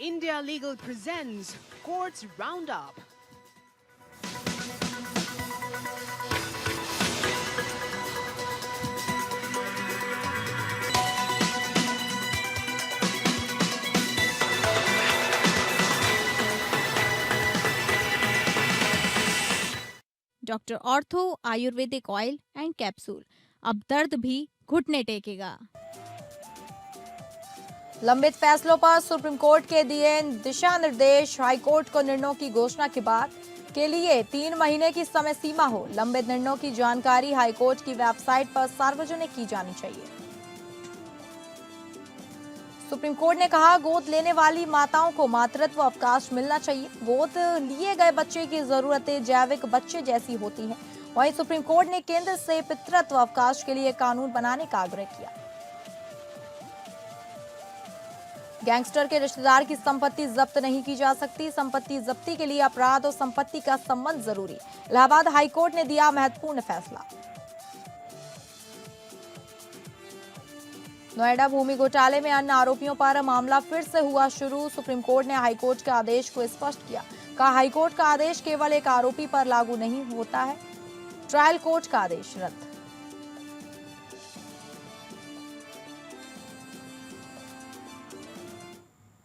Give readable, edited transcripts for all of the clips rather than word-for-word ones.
India Legal presents Courts Roundup. Doctor ortho Ayurvedic oil and capsule, अब दर्द भी घुटने टेकेगा। लंबित फैसलों पर सुप्रीम कोर्ट के दिए दिशा निर्देश। हाईकोर्ट को निर्णयों की घोषणा के बाद के लिए 3 महीने की समय सीमा हो। लंबित निर्णयों की जानकारी हाईकोर्ट की वेबसाइट पर सार्वजनिक की जानी चाहिए। सुप्रीम कोर्ट ने कहा, गोद लेने वाली माताओं को मातृत्व अवकाश मिलना चाहिए। गोद लिए गए बच्चे की जरूरतें जैविक बच्चे जैसी होती हैं। वहीं सुप्रीम कोर्ट ने केंद्र से पितृत्व अवकाश के लिए कानून बनाने का आग्रह किया। गैंगस्टर के रिश्तेदार की संपत्ति जब्त नहीं की जा सकती। संपत्ति जब्ती के लिए अपराध और संपत्ति का संबंध जरूरी। इलाहाबाद हाईकोर्ट ने दिया महत्वपूर्ण फैसला। नोएडा भूमि घोटाले में अन्य आरोपियों पर मामला फिर से हुआ शुरू। सुप्रीम कोर्ट ने हाईकोर्ट के आदेश को स्पष्ट किया। कहा, हाईकोर्ट का आदेश केवल एक आरोपी पर लागू नहीं होता है। ट्रायल कोर्ट का आदेश रद्द।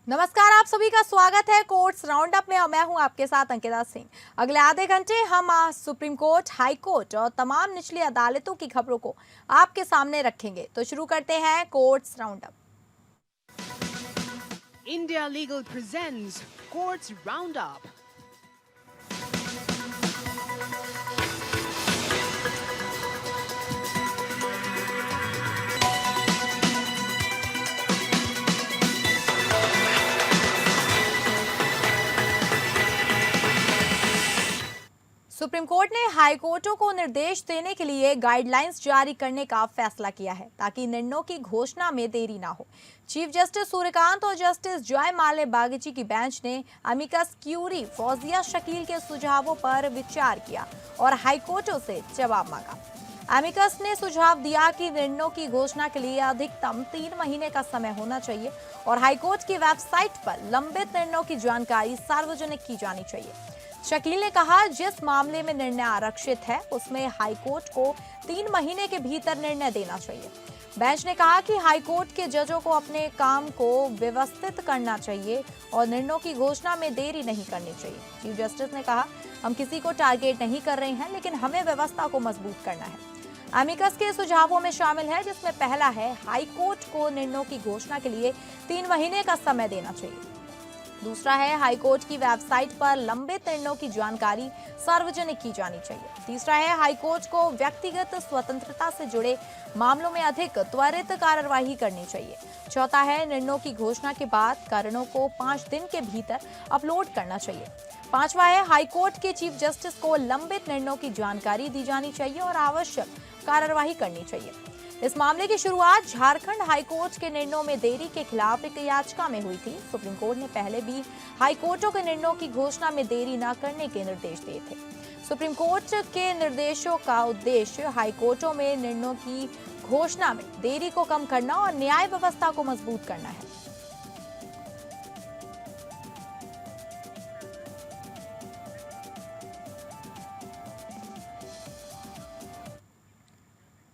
नमस्कार, आप सभी का स्वागत है कोर्ट्स राउंड अप में और मैं हूं आपके साथ अंकिता सिंह। अगले आधे घंटे हम सुप्रीम कोर्ट, हाई कोर्ट और तमाम निचली अदालतों की खबरों को आपके सामने रखेंगे। तो शुरू करते हैं courts round up. India Legal presents Courts Roundup. Supreme court ने हाई कोर्टों को निर्देश देने के लिए गाइडलाइंस जारी करने का फैसला किया है ताकि निर्णयों की घोषणा में देरी ना हो। चीफ जस्टिस सूर्यकांत और जस्टिस जयमाल्या बागची की बेंच ने अमिकस क्यूरी फौजिया शकील के सुझावों पर विचार किया और हाईकोर्टों से जवाब मांगा। एमिकस ने सुझाव दिया कि निर्णयों की घोषणा के लिए अधिकतम 3 महीने का समय होना चाहिए और हाईकोर्ट की वेबसाइट पर लंबित निर्णयों की जानकारी सार्वजनिक की जानी चाहिए। शकील ने कहा, जिस मामले में निर्णय आरक्षित है उसमें हाईकोर्ट को 3 महीने के भीतर निर्णय देना चाहिए। बेंच ने कहा कि हाईकोर्ट के जजों को अपने काम को व्यवस्थित करना चाहिए और निर्णयों की घोषणा में देरी नहीं करनी चाहिए। चीफ जस्टिस ने कहा, हम किसी को टारगेट नहीं कर रहे हैं, लेकिन हमें व्यवस्था को मजबूत करना है। एमिकस के सुझावों में शामिल है, जिसमें पहला है, हाईकोर्ट को निर्णयों की घोषणा के लिए 3 महीने का समय देना चाहिए। दूसरा है, हाईकोर्ट की वेबसाइट पर लंबित निर्णयों की जानकारी सार्वजनिक की जानी चाहिए। तीसरा है, हाईकोर्ट को व्यक्तिगत स्वतंत्रता से जुड़े मामलों में अधिक त्वरित कार्यवाही करनी चाहिए। चौथा है, निर्णयों की घोषणा के बाद कारणों को 5 दिन के भीतर अपलोड करना चाहिए। पांचवा है, हाईकोर्ट के चीफ जस्टिस को लंबित निर्णयों की जानकारी दी जानी चाहिए और आवश्यक कार्यवाही करनी चाहिए। इस मामले की शुरुआत झारखंड हाईकोर्ट के निर्णयों में देरी के खिलाफ एक याचिका में हुई थी। सुप्रीम कोर्ट ने पहले भी हाईकोर्टों के निर्णयों की घोषणा में देरी न करने के निर्देश दिए थे। सुप्रीम कोर्ट के निर्देशों का उद्देश्य हाईकोर्टों में निर्णयों की घोषणा में देरी को कम करना और न्याय व्यवस्था को मजबूत करना है।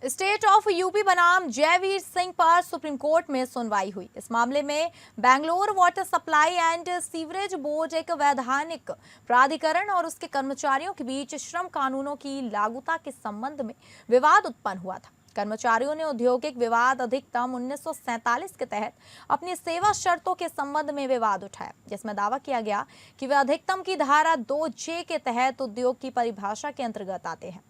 स्टेट ऑफ यूपी बनाम जयवीर सिंह पर सुप्रीम कोर्ट में सुनवाई हुई। इस मामले में Bangalore water supply and sewerage board एक वैधानिक प्राधिकरण और उसके कर्मचारियों के बीच श्रम कानूनों की लागूता के संबंध में विवाद उत्पन्न हुआ था। कर्मचारियों ने औद्योगिक विवाद अधिनियम 1947 के तहत अपनी सेवा शर्तों के संबंध में विवाद उठाया, जिसमें दावा किया गया कि वे अधिनियम की धारा 2J के तहत उद्योग की परिभाषा के अंतर्गत आते हैं।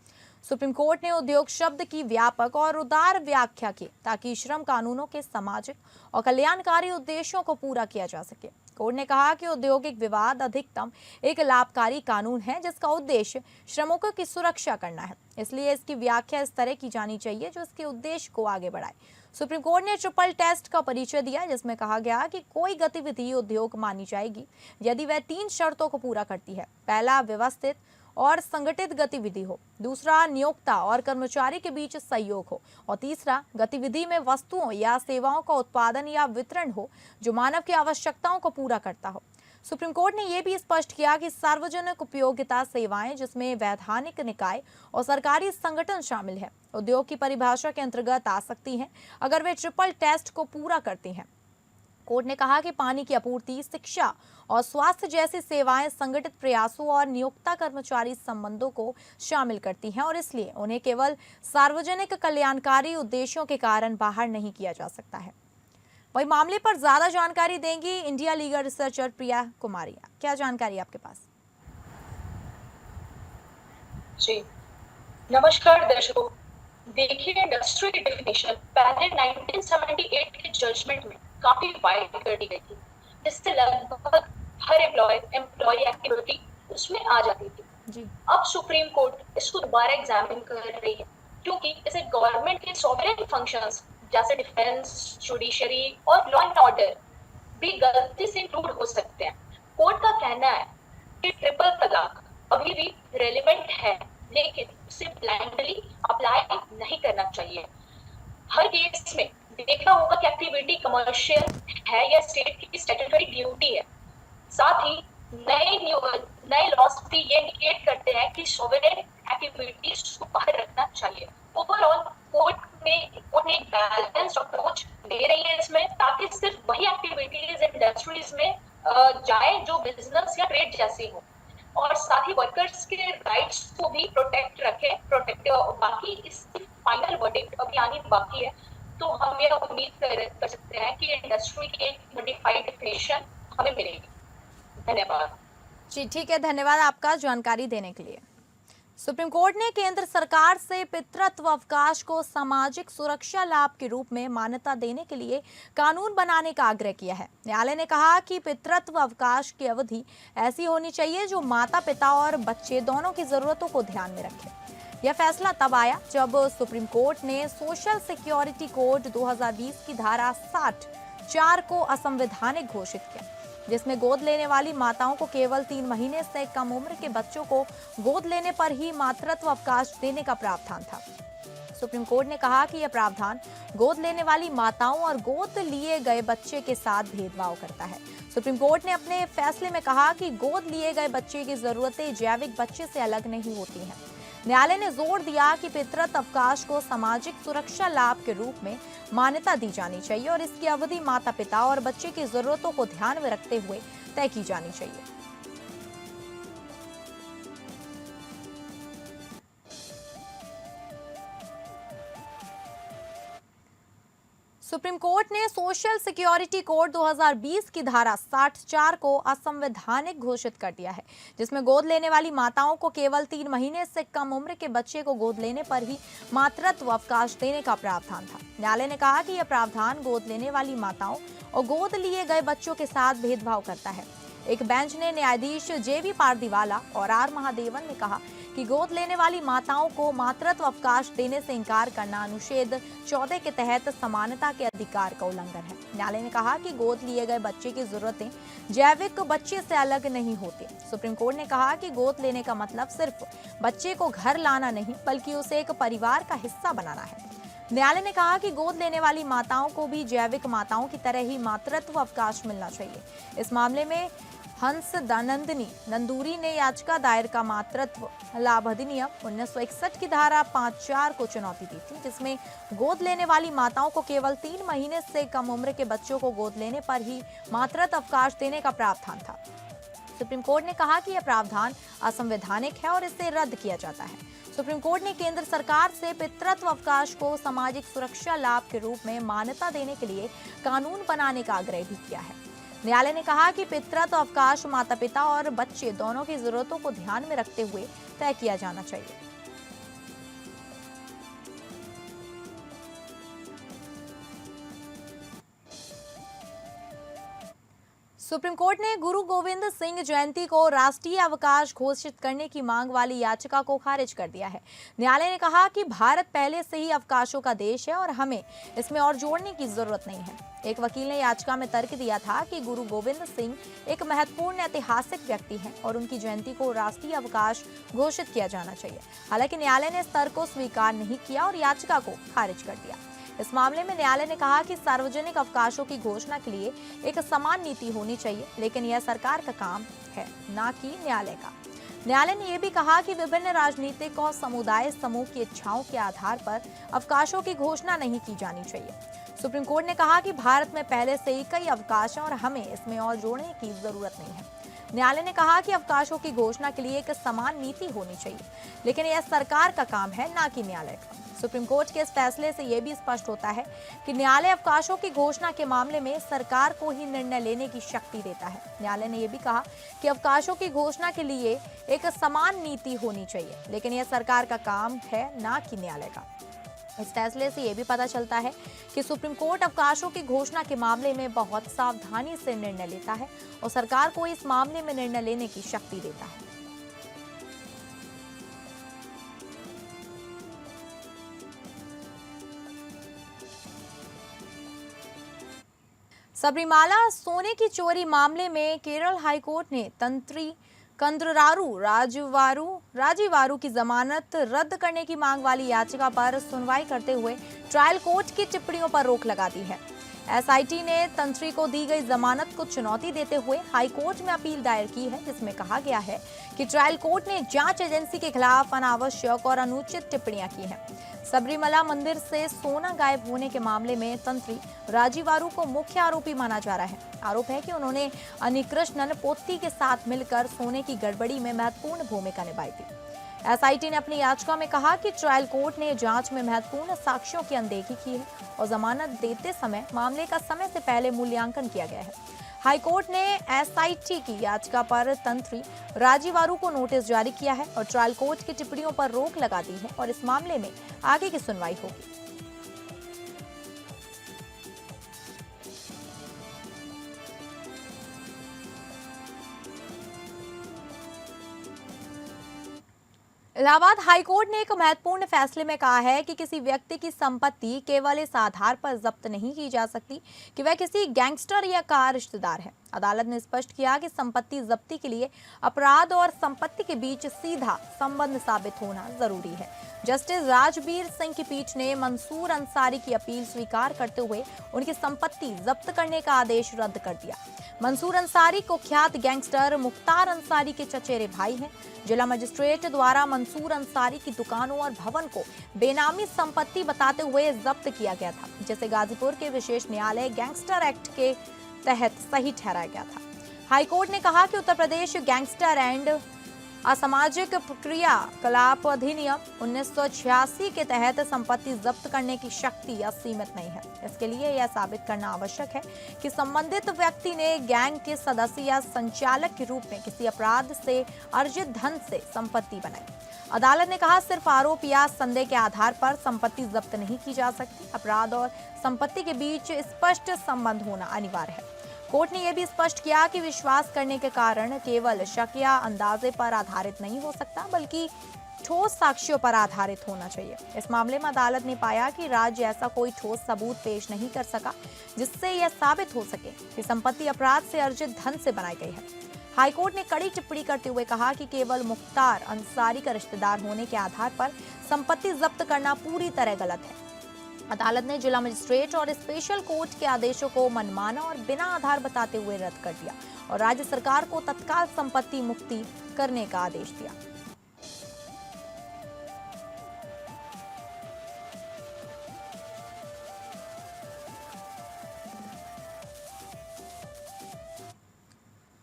सुप्रीम कोर्ट ने उद्योग शब्द की व्यापक और उदार व्याख्या की ताकि श्रम कानूनों के सामाजिक और कल्याणकारी उद्देश्यों को पूरा किया जा सके। कोर्ट ने कहा कि औद्योगिक विवाद अधिनियम एक लाभकारी कानून है जिसका उद्देश्य श्रमिकों की सुरक्षा करना है, इसलिए इसकी व्याख्या इस तरह की जानी चाहिए जो इसके उद्देश्य को आगे बढ़ाए। सुप्रीम कोर्ट ने ट्रिपल टेस्ट का परिचय दिया, जिसमें कहा गया कि कोई गतिविधि उद्योग मानी जाएगी यदि वह 3 शर्तों को पूरा करती है। पहला, व्यवस्थित और संगठित गतिविधि हो। दूसरा, नियोक्ता और कर्मचारी के बीच सहयोग हो। और तीसरा, गतिविधि में वस्तुओं या सेवाओं का उत्पादन या वितरण हो जो मानव की आवश्यकताओं को पूरा करता हो। सुप्रीम कोर्ट ने यह भी स्पष्ट किया कि सार्वजनिक उपयोगिता सेवाएं, जिसमें वैधानिक निकाय और सरकारी संगठन शामिल है, उद्योग की परिभाषा के अंतर्गत आ सकती हैं अगर वे ट्रिपल टेस्ट को पूरा करती हैं। कोर्ट ने कहा कि पानी की आपूर्ति, शिक्षा और स्वास्थ्य जैसी सेवाएं संगठित प्रयासों और नियोक्ता कर्मचारी संबंधों को शामिल करती हैं और इसलिए उन्हें केवल सार्वजनिक कल्याणकारी उद्देश्यों के कारण बाहर नहीं किया जा सकता है। वही मामले पर ज्यादा जानकारी देंगी India legal researcher Priya Kumari. क्या जानकारी आपके पास? जी नमस्कार दर्शकों। देखिए, इंडस्ट्री की डेफिनेशन पहले 1978 के जजमेंट में काफी वाइड कर दी गई थी, जिससे लगभग हर एम्प्लॉय एक्टिविटी उसमें आ जाती थी। जी। अब सुप्रीम कोर्ट इसको दोबारा एग्जामिन कर रही है, क्योंकि इसे गवर्नमेंट के सॉवरेन फंक्शंस जैसे डिफेंस, जुडिशरी और लॉ एंड ऑर्डर भी गलती से इंक्लूड हो सकते हैं। कोर्ट का कहना है कि ट्रिपल तलाक अभी भी रेलेवेंट है, लेकिन उसे ब्लाइंडली अप्लाई नहीं करना चाहिए। हर केस में देखना होगा कि एक्टिविटी कमर्शियल है या स्टेट की स्टैट्यूटरी ड्यूटी है। साथ ही नए लॉस भी ये इंडिकेट करते हैं कि सॉवरेन एक्टिविटीज को बाहर रखना चाहिए। ओवरऑल कोर्ट ने बैलेंस्ड अप्रोच दे रही है इसमें, ताकि सिर्फ वही एक्टिविटीज इंडस्ट्रीज में जाए जो बिजनेस या ट्रेड जैसी हो, और साथ ही वर्कर्स के राइट्स को भी प्रोटेक्ट बाकी इसकी फाइनल वर्डिक्ट अभी आनी बाकी है। तो हम यह उम्मीद कर सकते हैं कि इंडस्ट्री की एक मॉडिफाइड डेफिनेशन हमें मिलेगी। धन्यवाद जी, ठीक है, धन्यवाद आपका जानकारी देने के लिए। सुप्रीम कोर्ट ने केंद्र सरकार से पितृत्व अवकाश को सामाजिक सुरक्षा लाभ के रूप में मान्यता देने के लिए कानून बनाने का आग्रह किया है। न्यायालय ने कहा कि पितृत्व अवकाश की अवधि ऐसी होनी चाहिए जो माता पिता और बच्चे दोनों की जरूरतों को ध्यान में रखे। यह फैसला तब आया जब सुप्रीम कोर्ट ने सोशल सिक्योरिटी कोड 2020 की धारा 60(4) को असंवैधानिक घोषित किया, जिसमें गोद लेने वाली माताओं को केवल 3 महीने से कम उम्र के बच्चों को गोद लेने पर ही मातृत्व अवकाश देने का प्रावधान था। सुप्रीम कोर्ट ने कहा कि यह प्रावधान गोद लेने वाली माताओं और गोद लिए गए बच्चे के साथ भेदभाव करता है। सुप्रीम कोर्ट ने अपने फैसले में कहा कि गोद लिए गए बच्चे की जरूरतें जैविक बच्चे से अलग नहीं होती हैं। न्यायालय ने जोर दिया कि पितृत्व अवकाश को सामाजिक सुरक्षा लाभ के रूप में मान्यता दी जानी चाहिए और इसकी अवधि माता पिता और बच्चे की जरूरतों को ध्यान में रखते हुए तय की जानी चाहिए। सुप्रीम कोर्ट ने सोशल सिक्योरिटी कोड 2020 की धारा 60(4) को असंवैधानिक घोषित कर दिया है, जिसमें गोद लेने वाली माताओं को केवल 3 महीने से कम उम्र के बच्चे को गोद लेने पर ही मातृत्व अवकाश देने का प्रावधान था। न्यायालय ने कहा कि यह प्रावधान गोद लेने वाली माताओं और गोद लिए गए बच्चों के साथ भेदभाव करता है। एक बेंच ने न्यायाधीश JV पारदीवाला और R महादेवन ने कहा कि गोद लेने वाली माताओं को मातृत्व अवकाश देने से इंकार करना अनुच्छेद 14 के तहत समानता के अधिकार का उल्लंघन है। न्यायालय ने कहा कि गोद लिए गए बच्चे की जरूरतें जैविक बच्चे से अलग नहीं होती। सुप्रीम कोर्ट ने कहा कि गोद लेने का मतलब सिर्फ बच्चे को घर लाना नहीं, बल्कि उसे एक परिवार का हिस्सा बनाना है। न्यायालय ने कहा कि गोद लेने वाली माताओं को भी जैविक माताओं की तरह ही मातृत्व अवकाश मिलना चाहिए। इस मामले में हंस दानंदिनी नंदूरी ने याचिका दायर का मातृत्व लाभ अधिनियम 1961 की धारा 5(4) को चुनौती दी थी, जिसमें गोद लेने वाली माताओं को केवल 3 महीने से कम उम्र के बच्चों को गोद लेने पर ही मातृत्व अवकाश देने का प्रावधान था। सुप्रीम कोर्ट ने कहा कि यह प्रावधान असंवैधानिक है और इसे रद्द किया जाता है। सुप्रीम कोर्ट ने केंद्र सरकार से पितृत्व अवकाश को सामाजिक सुरक्षा लाभ के रूप में मान्यता देने के लिए कानून बनाने का आग्रह भी किया है। न्यायालय ने कहा कि पितृत्व अवकाश माता पिता और बच्चे दोनों की जरूरतों को ध्यान में रखते हुए तय किया जाना चाहिए। सुप्रीम कोर्ट ने गुरु गोविंद सिंह जयंती को राष्ट्रीय अवकाश घोषित करने की मांग वाली याचिका को खारिज कर दिया है। न्यायालय ने कहा कि भारत पहले से ही अवकाशों का देश है और हमें इसमें और जोड़ने की जरूरत नहीं है। एक वकील ने याचिका में तर्क दिया था कि गुरु गोविंद सिंह एक महत्वपूर्ण ऐतिहासिक व्यक्ति हैं और उनकी जयंती को राष्ट्रीय अवकाश घोषित किया जाना चाहिए। हालांकि न्यायालय ने इस तर्क को स्वीकार नहीं किया और याचिका को खारिज कर दिया। इस मामले में न्यायालय ने कहा कि सार्वजनिक अवकाशों की घोषणा के लिए एक समान नीति होनी चाहिए, लेकिन यह सरकार का काम है, न कि न्यायालय का। न्यायालय ने यह भी कहा कि विभिन्न राजनीतिक और समुदाय समूह की इच्छाओं के आधार पर अवकाशों की घोषणा नहीं की जानी चाहिए। सुप्रीम कोर्ट ने कहा कि भारत में पहले से ही कई अवकाश हैं और हमें इसमें और जोड़ने की जरूरत नहीं है। न्यायालय ने कहा कि अवकाशों की घोषणा के लिए एक समान नीति होनी चाहिए, लेकिन यह सरकार का काम है, न कि न्यायालय का। सुप्रीम कोर्ट के इस फैसले से यह भी स्पष्ट होता है कि न्यायालय अवकाशों की घोषणा के मामले में सरकार को ही निर्णय लेने की शक्ति देता है। न्यायालय ने यह भी कहा कि अवकाशों की घोषणा के लिए एक समान नीति होनी चाहिए, लेकिन यह सरकार का काम है, न कि न्यायालय का। इस फैसले से यह भी पता चलता है कि सुप्रीम कोर्ट अवकाशों की घोषणा के मामले में बहुत सावधानी से निर्णय लेता है और सरकार को इस मामले में निर्णय लेने की शक्ति देता है। सबरीमाला सोने की चोरी मामले में केरल हाईकोर्ट ने तंत्री कंद्रारू राजीवारू की जमानत रद्द करने की मांग वाली याचिका पर सुनवाई करते हुए ट्रायल कोर्ट की टिप्पणियों पर रोक लगा दी है। एसआईटी ने तंत्री को दी गई जमानत को चुनौती देते हुए हाईकोर्ट में अपील दायर की है, जिसमें कहा गया है कि ट्रायल कोर्ट ने जांच एजेंसी के खिलाफ अनावश्यक और अनुचित टिप्पणियां की हैं। सबरीमला मंदिर से सोना गायब होने के मामले में तंत्री राजीवारू को मुख्य आरोपी माना जा रहा है। आरोप है कि उन्होंने अनिकृष्णन पोत्ती के साथ मिलकर सोने की गड़बड़ी में महत्वपूर्ण भूमिका निभाई थी। एसआईटी ने अपनी याचिका में कहा कि ट्रायल कोर्ट ने जांच में महत्वपूर्ण साक्ष्यों की अनदेखी की है और जमानत देते समय मामले का समय से पहले मूल्यांकन किया गया है। हाईकोर्ट ने एसआईटी की याचिका पर तंत्री राजीवारू को नोटिस जारी किया है और ट्रायल कोर्ट की टिप्पणियों पर रोक लगा दी है और इस मामले में आगे की सुनवाई होगी। इलाहाबाद हाईकोर्ट ने एक महत्वपूर्ण फैसले में कहा है कि किसी व्यक्ति की संपत्ति केवल इस आधार पर जब्त नहीं की जा सकती कि वह किसी गैंगस्टर या का रिश्तेदार है। अदालत ने स्पष्ट किया कि संपत्ति जब्ती के लिए अपराध और संपत्ति के बीच सीधा संबंध साबित होना जरूरी है। जस्टिस राजबीर सिंह की पीठ ने मंसूर अंसारी की अपील स्वीकार करते हुए उनकी संपत्ति जब्त करने का आदेश रद्द कर दिया। मंसूर अंसारी कुख्यात गैंगस्टर मुख्तार अंसारी के चचेरे भाई हैं। जिला मजिस्ट्रेट द्वारा मंसूर अंसारी की दुकानों और भवन को बेनामी संपत्ति बताते हुए जब्त किया गया था, जिसे गाजीपुर के विशेष न्यायालय गैंगस्टर एक्ट के तहत सही ठहराया गया था। हाईकोर्ट ने कहा कि उत्तर प्रदेश गैंगस्टर एंड असामाजिक क्रियाकलाप अधिनियम 1986 के तहत संपत्ति जब्त करने की शक्ति असीमित नहीं है। इसके लिए यह साबित करना आवश्यक है कि संबंधित व्यक्ति ने गैंग के सदस्य या संचालक के रूप में किसी अपराध से अर्जित धन से संपत्ति बनाई। अदालत ने कहा, सिर्फ आरोप या संदेह के आधार पर संपत्ति जब्त नहीं की जा सकती। अपराध और संपत्ति के बीच स्पष्ट संबंध होना अनिवार्य है। कोर्ट ने यह भी स्पष्ट किया कि विश्वास करने के कारण केवल शक या अंदाजे पर आधारित नहीं हो सकता, बल्कि ठोस साक्ष्यों पर आधारित होना चाहिए। इस मामले में अदालत ने पाया कि राज्य ऐसा कोई ठोस सबूत पेश नहीं कर सका जिससे यह साबित हो सके कि संपत्ति अपराध से अर्जित धन से बनाई गई है। हाईकोर्ट ने कड़ी टिप्पणी करते हुए कहा कि केवल मुख्तार अंसारी का रिश्तेदार होने के आधार पर संपत्ति जब्त करना पूरी तरह गलत है। अदालत ने जिला मजिस्ट्रेट और स्पेशल कोर्ट के आदेशों को मनमाना और बिना आधार बताते हुए रद्द कर दिया और राज्य सरकार को तत्काल संपत्ति मुक्ति करने का आदेश दिया।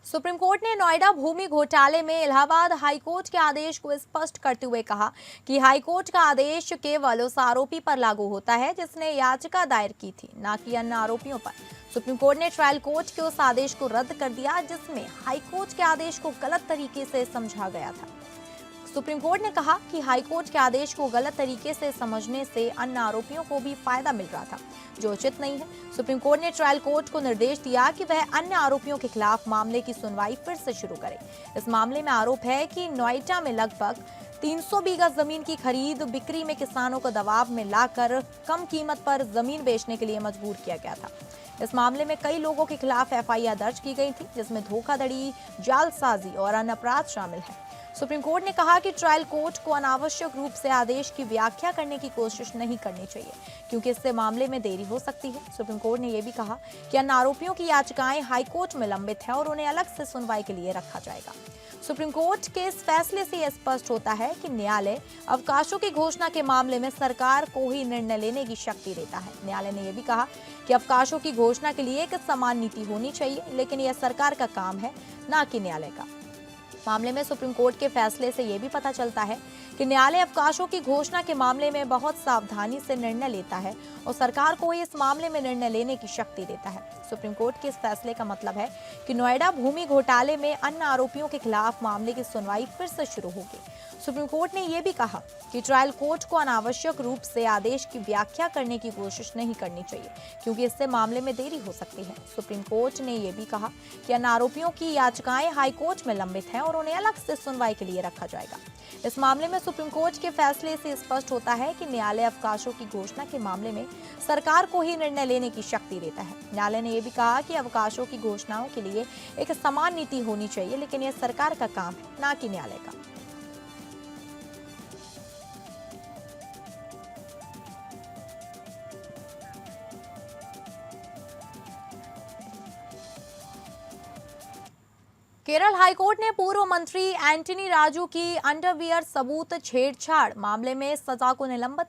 सुप्रीम कोर्ट ने नोएडा भूमि घोटाले में इलाहाबाद हाईकोर्ट के आदेश को स्पष्ट करते हुए कहा कि हाईकोर्ट का आदेश केवल उस आरोपी पर लागू होता है जिसने याचिका दायर की थी, न कि अन्य आरोपियों पर। सुप्रीम कोर्ट ने ट्रायल कोर्ट के उस आदेश को रद्द कर दिया जिसमें हाईकोर्ट के आदेश को गलत तरीके से समझा गया था। सुप्रीम कोर्ट ने कहा कि हाई कोर्ट के आदेश को गलत तरीके से समझने से अन्य आरोपियों को भी फायदा मिल रहा था, जो उचित नहीं है। सुप्रीम कोर्ट ने ट्रायल कोर्ट को निर्देश दिया कि वह अन्य आरोपियों के खिलाफ मामले की सुनवाई फिर से शुरू करे। इस मामले में आरोप है कि नोएडा में लगभग 300 बीघा जमीन की खरीद बिक्री में किसानों को दबाव में लाकर कम कीमत पर जमीन बेचने के लिए मजबूर किया गया था। इस मामले में कई लोगों के खिलाफ एफआईआर दर्ज की गई थी, जिसमें धोखाधड़ी, जालसाजी और अन्य अपराध शामिल है। सुप्रीम कोर्ट ने कहा कि ट्रायल कोर्ट को अनावश्यक रूप से आदेश की व्याख्या करने की कोशिश नहीं करनी चाहिए, क्योंकि इससे मामले में देरी हो सकती है। सुप्रीम कोर्ट ने यह भी कहा कि अन्य आरोपियों की याचिकाएं हाई कोर्ट में लंबित है और उन्हें अलग से सुनवाई के लिए रखा जाएगा। सुप्रीम कोर्ट के इस फैसले से यह स्पष्ट होता है कि न्यायालय अवकाशों की घोषणा के मामले में सरकार को ही निर्णय लेने की शक्ति देता है। न्यायालय ने यह भी कहा कि अवकाशों की घोषणा के लिए एक समान नीति होनी चाहिए, लेकिन यह सरकार का काम है, न कि न्यायालय का। मामले में सुप्रीम कोर्ट के फैसले से यह भी पता चलता है कि न्यायालय अवकाशों की घोषणा के मामले में बहुत सावधानी से निर्णय लेता है और सरकार को ही इस मामले में निर्णय लेने की शक्ति देता है। सुप्रीम कोर्ट के इस फैसले का मतलब है कि नोएडा भूमि घोटाले में अन्य आरोपियों के खिलाफ मामले की सुनवाई फिर से शुरू होगी। सुप्रीम कोर्ट ने यह भी कहा कि ट्रायल कोर्ट को अनावश्यक रूप से आदेश की व्याख्या करने की कोशिश नहीं करनी चाहिए, क्योंकि इससे मामले में देरी हो सकती है। सुप्रीम कोर्ट ने यह भी कहा कि अन्य आरोपियों की याचिकाएं हाई कोर्ट में लंबित हैं और उन्हें अलग से सुनवाई के लिए रखा जाएगा। इस मामले में सुप्रीम कोर्ट के फैसले से स्पष्ट होता है कि न्यायालय अवकाशों की घोषणा के मामले में सरकार को ही निर्णय लेने की शक्ति देता है। न्यायालय ने यह भी कहा कि अवकाशों की घोषणाओं के लिए एक समान नीति होनी चाहिए, लेकिन यह सरकार का काम है, न कि न्यायालय का। केरल हाईकोर्ट ने पूर्व मंत्री एंटनी राजू की अंडरवियर सबूत छेड़छाड़ मामले में सजा को निलंबित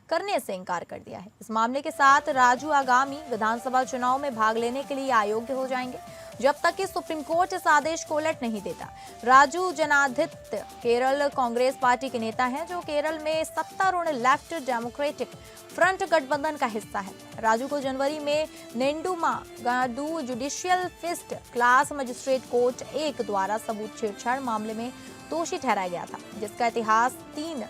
करने से इनकार कर दिया है। इस मामले के साथ राजू आगामी विधानसभा चुनाव में भाग लेने के लिए अयोग्य हो जाएंगे, जब तक कि सुप्रीम कोर्ट इस आदेश को उलट नहीं देता। राजू जनाधित्य केरल कांग्रेस पार्टी के नेता हैं, जो केरल में सत्तारूढ़ लेफ्ट डेमोक्रेटिक फ्रंट गठबंधन का हिस्सा है। राजू को जनवरी में Nedumangad judicial first class magistrate court 1 द्वारा सबूत छेड़छाड़ मामले में दोषी ठहराया गया था, जिसका इतिहास 3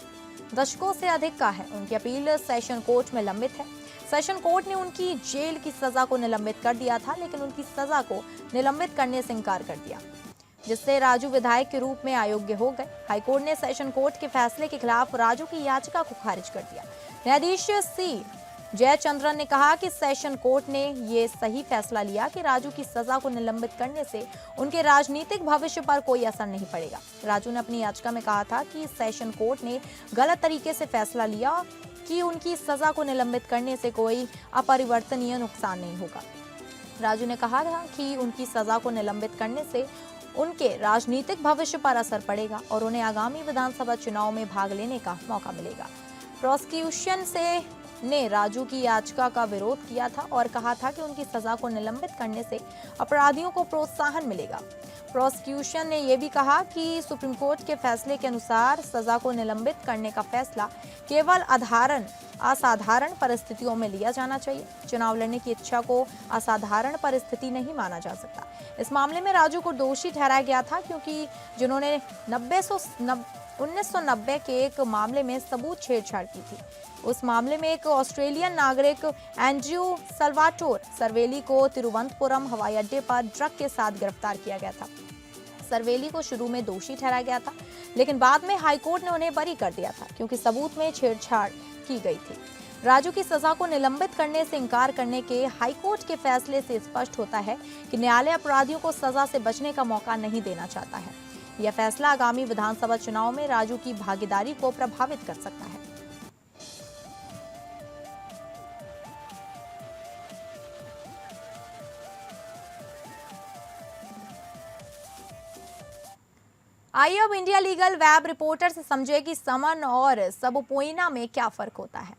दशकों से अधिक का है। उनकी अपील सेशन कोर्ट में लंबित है। सेशन कोर्ट ने उनकी जेल की सजा को निलंबित कर दिया था, लेकिन उनकी सजा को निलंबित करने से इनकार कर दिया, जिससे राजू विधायक के रूप में अयोग्य हो गए। हाईकोर्ट ने सेशन कोर्ट के फैसले के खिलाफ राजू की याचिका को खारिज कर दिया। न्यायाधीश सी जयचंद्रन ने कहा कि सेशन कोर्ट ने ये सही फैसला लिया कि राजू की सजा को निलंबित करने से उनके राजनीतिक भविष्य पर कोई असर नहीं पड़ेगा। राजू ने अपनी याचिका में कहा था कि सेशन कोर्ट ने गलत तरीके से फैसला लिया कि उनकी सजा को निलंबित करने से कोई अपरिवर्तनीय नुकसान नहीं होगा। राजू ने कहा था कि उनकी सजा को निलंबित करने से उनके राजनीतिक भविष्य पर असर पड़ेगा और उन्हें आगामी विधानसभा चुनाव में भाग लेने का मौका मिलेगा। प्रोसिक्यूशन ने राजू की याचिका का विरोध किया था और कहा था कि उनकी सजा को निलंबित करने से अपराधियों को प्रोत्साहन मिलेगा। प्रोसिक्यूशन ने यह भी कहा कि सुप्रीम कोर्ट के फैसले के अनुसार सजा को निलंबित करने का फैसला केवल असाधारण परिस्थितियों में लिया जाना चाहिए। चुनाव लड़ने की इच्छा को असाधारण परिस्थिति नहीं माना जा सकता। इस मामले में राजू को दोषी ठहराया गया था, क्योंकि जिन्होंने 1990 के एक मामले में सबूत छेड़छाड़ की थी। उस मामले में एक ऑस्ट्रेलियन नागरिक एंड्रयू सल्वाटोर सर्वेली को तिरुवनंतपुरम हवाई अड्डे पर ड्रग के साथ गिरफ्तार किया गया था। सर्वेली को शुरू में दोषी ठहराया गया था, लेकिन बाद में हाईकोर्ट ने उन्हें बरी कर दिया था, क्योंकि सबूत में छेड़छाड़ की गई थी। राजू की सजा को निलंबित करने से इंकार करने के हाईकोर्ट के फैसले से स्पष्ट होता है कि न्यायालय अपराधियों को सजा से बचने का मौका नहीं देना चाहता है। यह फैसला आगामी विधानसभा चुनाव में राजू की भागीदारी को प्रभावित कर सकता है। आइए अब इंडिया लीगल वेब रिपोर्टर से समझे कि समन और सबपोइना में क्या फर्क होता है।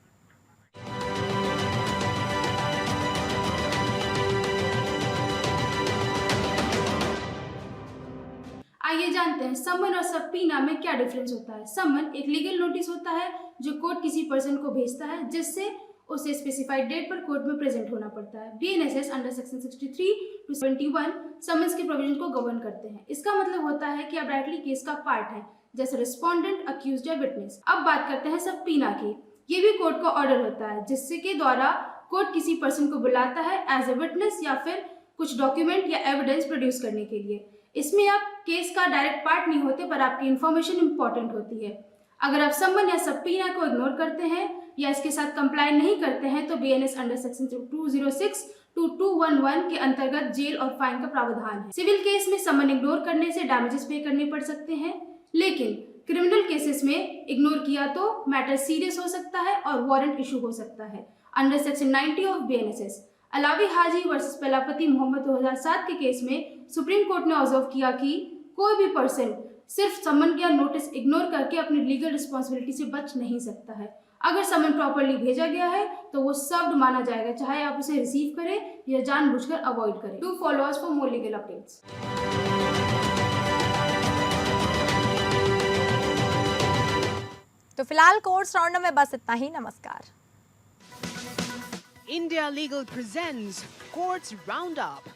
आइए जानते हैं समन और सबपीना में क्या डिफरेंस होता है। समन एक लीगल नोटिस होता है जो कोर्ट किसी पर्सन को भेजता है, जिससे उसे स्पेसिफाइड डेट पर कोर्ट में प्रेजेंट होना पड़ता है। BNSS under section 63 to 71 summons के प्रोविजन को गवर्न करते हैं। इसका मतलब होता है कि आप डायरेक्टली केस का पार्ट है, जैसे रिस्पोंडेंट, अक्यूज्ड या विटनेस। अब बात करते हैं सबपीना की। ये भी कोर्ट का ऑर्डर होता है जिससे के द्वारा कोर्ट किसी पर्सन को बुलाता है एज ए विटनेस या फिर कुछ डॉक्यूमेंट या एविडेंस प्रोड्यूस करने के लिए। इसमें आप केस का डायरेक्ट पार्ट नहीं होते पर आपकी इन्फॉर्मेशन इंपॉर्टेंट होती है। अगर आप समन या सबपीना को इग्नोर करते हैं या इसके साथ कंप्लाई नहीं करते हैं तो बीएनएस अंडर सेक्शन 206 to 211 के अंतर्गत जेल और फाइन का प्रावधान है। सिविल केस में समन इग्नोर करने से डैमेजेस पे करने पड़ सकते हैं, लेकिन क्रिमिनल केसेस में इग्नोर किया तो मैटर सीरियस हो सकता है और वारंट इशू हो सकता है under section 90 of BNSS. Alavi Haji versus Pelapati Mohammed 2007 के केस में सुप्रीम कोर्ट ने ऑब्जर्व किया कि कोई भी पर्सन सिर्फ समन या नोटिस इग्नोर करके अपनी लीगल रिस्पॉन्सिबिलिटी से बच नहीं सकता है। अगर समन प्रॉपर्ली भेजा गया है तो वो सर्व्ड माना जाएगा, चाहे आप उसे रिसीव करें या जानबूझकर अवॉइड करें। Do follow us for more legal updates. तो फिलहाल कोर्ट्स राउंड में बस इतना ही। नमस्कार। India Legal presents Courts Roundup.